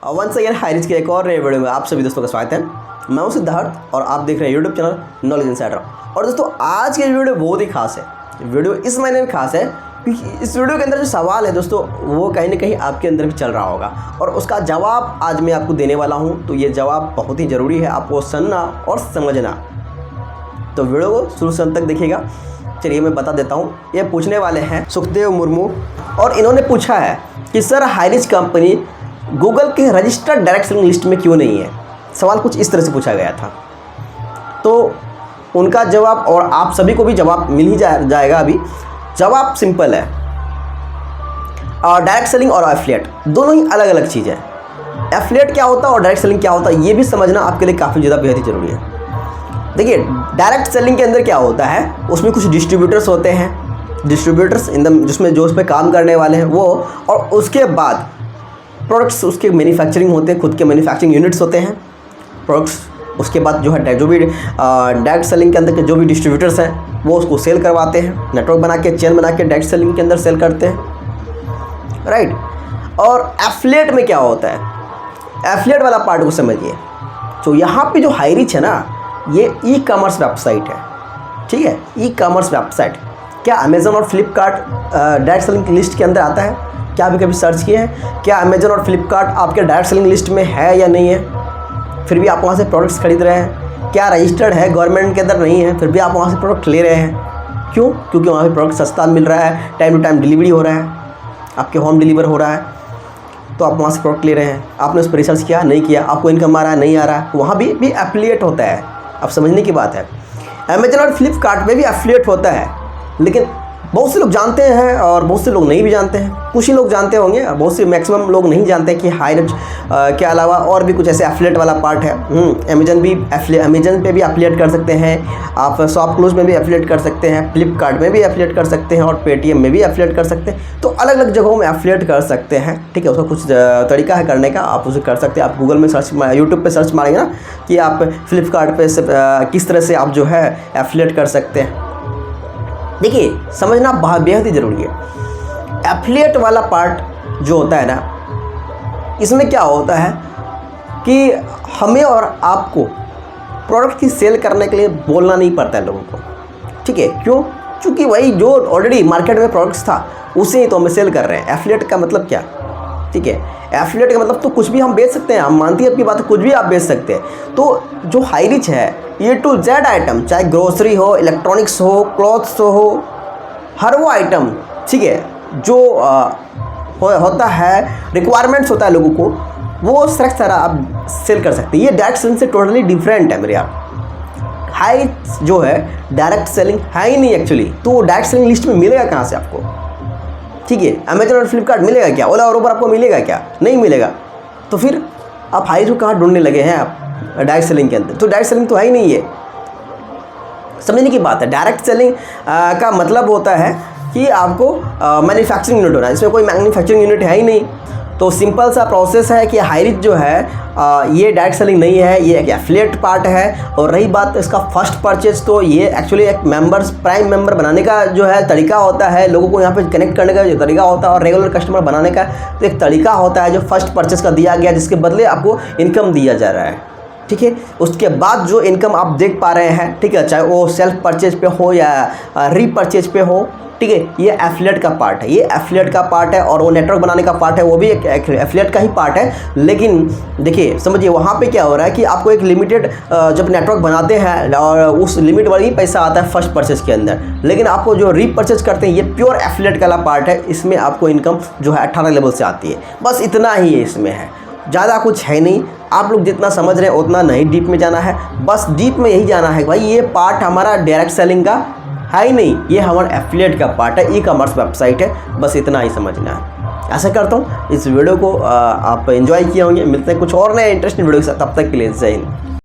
Once again Highrich के एक और नए वीडियो में आप सभी दोस्तों का स्वागत है। मैं हूं सिद्धार्थ और आप देख रहे हैं यूट्यूब चैनल नॉलेज इनसाइडर। और दोस्तों आज की वीडियो बहुत ही खास है। वीडियो इस महीने में खास है क्योंकि इस वीडियो के अंदर जो सवाल है दोस्तों वो कहीं ना कहीं आपके अंदर भी चल रहा होगा और उसका जवाब आज मैं आपको देने वाला हूँ। तो ये जवाब बहुत ही ज़रूरी है आपको सुनना और समझना। तो वीडियो को शुरू से अंत तक देखिएगा। चलिए मैं बता देता हूँ। ये पूछने वाले हैं सुखदेव मुर्मू और इन्होंने पूछा है कि सर हाईरिच कंपनी गूगल के रजिस्टर्ड डायरेक्ट सेलिंग लिस्ट में क्यों नहीं है। सवाल कुछ इस तरह से पूछा गया था। तो उनका जवाब और आप सभी को भी जवाब मिल ही जाएगा। अभी जवाब सिंपल है। डायरेक्ट सेलिंग और एफिलिएट दोनों ही अलग अलग चीज़ है। एफिलिएट क्या होता है और डायरेक्ट सेलिंग क्या होता है ये भी समझना आपके लिए काफ़ी ज़्यादा बेहद ही ज़रूरी है। देखिए डायरेक्ट सेलिंग के अंदर क्या होता है, उसमें कुछ डिस्ट्रीब्यूटर्स होते हैं, डिस्ट्रीब्यूटर्स जिसमें जो उस पर काम करने वाले हैं वो, और उसके बाद प्रोडक्ट्स उसके मैन्युफैक्चरिंग होते हैं, खुद के मैन्युफैक्चरिंग यूनिट्स होते हैं प्रोडक्ट्स। उसके बाद जो है जो भी डायरेक्ट सेलिंग के अंदर के जो भी डिस्ट्रीब्यूटर्स हैं वो उसको सेल करवाते हैं, नेटवर्क बना के चेन बना के डायरेक्ट सेलिंग के अंदर सेल करते हैं, राइट। और एफिलिएट में क्या होता है, एफिलिएट वाला पार्ट को समझिए। तो यहाँ पे जो हाईरिच है ना ये ई कॉमर्स वेबसाइट है, ठीक है। ई कॉमर्स वेबसाइट क्या अमेज़न और फ्लिपकार्ट डायरेक्ट सेलिंग लिस्ट के अंदर आता है? क्या अभी कभी सर्च किए हैं क्या अमेज़न और फ्लिपकार्ट आपके डायरेक्ट सेलिंग लिस्ट में है या नहीं है? फिर भी आप वहाँ से प्रोडक्ट्स खरीद रहे हैं। क्या रजिस्टर्ड है, गवर्नमेंट के अंदर नहीं है, फिर भी आप वहाँ से प्रोडक्ट ले रहे हैं। क्यों? क्योंकि वहाँ पे प्रोडक्ट सस्ता मिल रहा है, टाइम टू टाइम डिलीवरी हो रहा है, आपके होम डिलीवर हो रहा है, तो आप वहाँ से प्रोडक्ट ले रहे हैं। आपने उस पर रिसर्च किया नहीं किया, आपको इनकम आ रहा है नहीं आ रहा है, वहाँ भी एफिलिएट होता है। अब समझने की बात है। अमेज़न और फ्लिपकार्ट में भी एफिलिएट होता है, लेकिन बहुत से लोग जानते हैं और बहुत से लोग नहीं भी जानते हैं। कुछ ही लोग जानते होंगे, बहुत से मैक्सिमम लोग नहीं जानते कि हाईरिच के अलावा और भी कुछ ऐसे एफिलिएट वाला पार्ट है। अमेज़न पे भी एफिलिएट कर सकते हैं आप, शॉपक्लूज में भी एफिलिएट कर सकते हैं, फ्लिपकार्ट में भी एफिलिएट कर सकते हैं और पेटीएम में भी एफिलिएट कर सकते हैं। तो अलग अलग जगहों में एफिलिएट कर सकते हैं, ठीक है। उसका कुछ तरीका है करने का, आप उसे कर सकते हैं। आप गूगल में सर्च, यूट्यूब पर सर्च मारेंगे ना कि आप फ्लिपकार्ट पर किस तरह से आप जो है एफिलिएट कर सकते हैं। देखिए समझना बेहद ही ज़रूरी है। एफिलिएट वाला पार्ट जो होता है ना, इसमें क्या होता है कि हमें और आपको प्रोडक्ट की सेल करने के लिए बोलना नहीं पड़ता है लोगों को, ठीक है। क्यों? क्योंकि वही जो ऑलरेडी मार्केट में प्रोडक्ट्स था उसे ही तो हमें सेल कर रहे हैं। एफिलिएट का मतलब क्या, ठीक है। एफिलिएट का मतलब तो कुछ भी हम बेच सकते हैं, हम मानती है अपनी बात, कुछ भी आप बेच सकते हैं। तो जो हाईरिच है ए टू जेड आइटम, चाहे ग्रोसरी हो, इलेक्ट्रॉनिक्स हो, क्लॉथ्स हो, हर वो आइटम, ठीक है, जो होता है, रिक्वायरमेंट्स होता है लोगों को, वो सारा आप सेल कर सकते हैं। ये डायरेक्ट सेलिंग से टोटली डिफरेंट है मेरे यार। हाईरिच जो है डायरेक्ट सेलिंग है ही नहीं एक्चुअली। तो डायरेक्ट सेलिंग लिस्ट में मिलेगा कहाँ से आपको, ठीक है। अमेज़न और फ्लिपकार्ट मिलेगा क्या? ओला और उबर आपको मिलेगा क्या? नहीं मिलेगा। तो फिर आप हाईरिच को कहाँ ढूंढने लगे हैं आप डायरेक्ट सेलिंग के अंदर? तो डायरेक्ट सेलिंग तो है ही नहीं है। समझने की बात है। डायरेक्ट सेलिंग का मतलब होता है कि आपको मैन्युफैक्चरिंग यूनिट होना है। इसमें कोई मैन्युफैक्चरिंग यूनिट है ही नहीं। तो सिंपल सा प्रोसेस है कि हाईरिच जो है ये डायरेक्ट सेलिंग नहीं है, ये एक एफिलिएट पार्ट है। और रही बात इसका फर्स्ट परचेज, तो ये एक्चुअली एक प्राइम मेंबर बनाने का जो है तरीका होता है, लोगों को यहाँ पे कनेक्ट करने का जो तरीका होता है और रेगुलर कस्टमर बनाने का तो एक तरीका होता है जो फर्स्ट परचेज का दिया गया, जिसके बदले आपको इनकम दिया जा रहा है, ठीक है। उसके बाद जो इनकम आप देख पा रहे हैं, ठीक है, चाहे वो सेल्फ परचेज पे हो या रीपरचेज पे हो, ठीक है, ये एफिलिएट का पार्ट है। ये एफिलिएट का पार्ट है और वो नेटवर्क बनाने का पार्ट है, वो भी एक एफिलिएट का ही पार्ट है। लेकिन देखिए समझिए वहाँ पे क्या हो रहा है कि आपको एक लिमिटेड जब नेटवर्क बनाते हैं और उस लिमिट वाला ही पैसा आता है फर्स्ट परचेज के अंदर, लेकिन आपको जो रीपरचेज करते हैं ये प्योर एफिलिएट वाला पार्ट है। इसमें आपको इनकम जो है 18 लेवल से आती है। बस इतना ही इसमें है, ज़्यादा कुछ है नहीं। आप लोग जितना समझ रहे हैं उतना नहीं डीप में जाना है। बस डीप में यही जाना है भाई ये पार्ट हमारा डायरेक्ट सेलिंग का है ही नहीं, ये हमारा एफिलिएट का पार्ट है, ई कॉमर्स वेबसाइट है। बस इतना ही समझना है। ऐसा करता हूँ इस वीडियो को आप एंजॉय किए होंगे। मिलते हैं कुछ और नए इंटरेस्टिंग वीडियो के साथ, तब तक के लिए जय हिंद।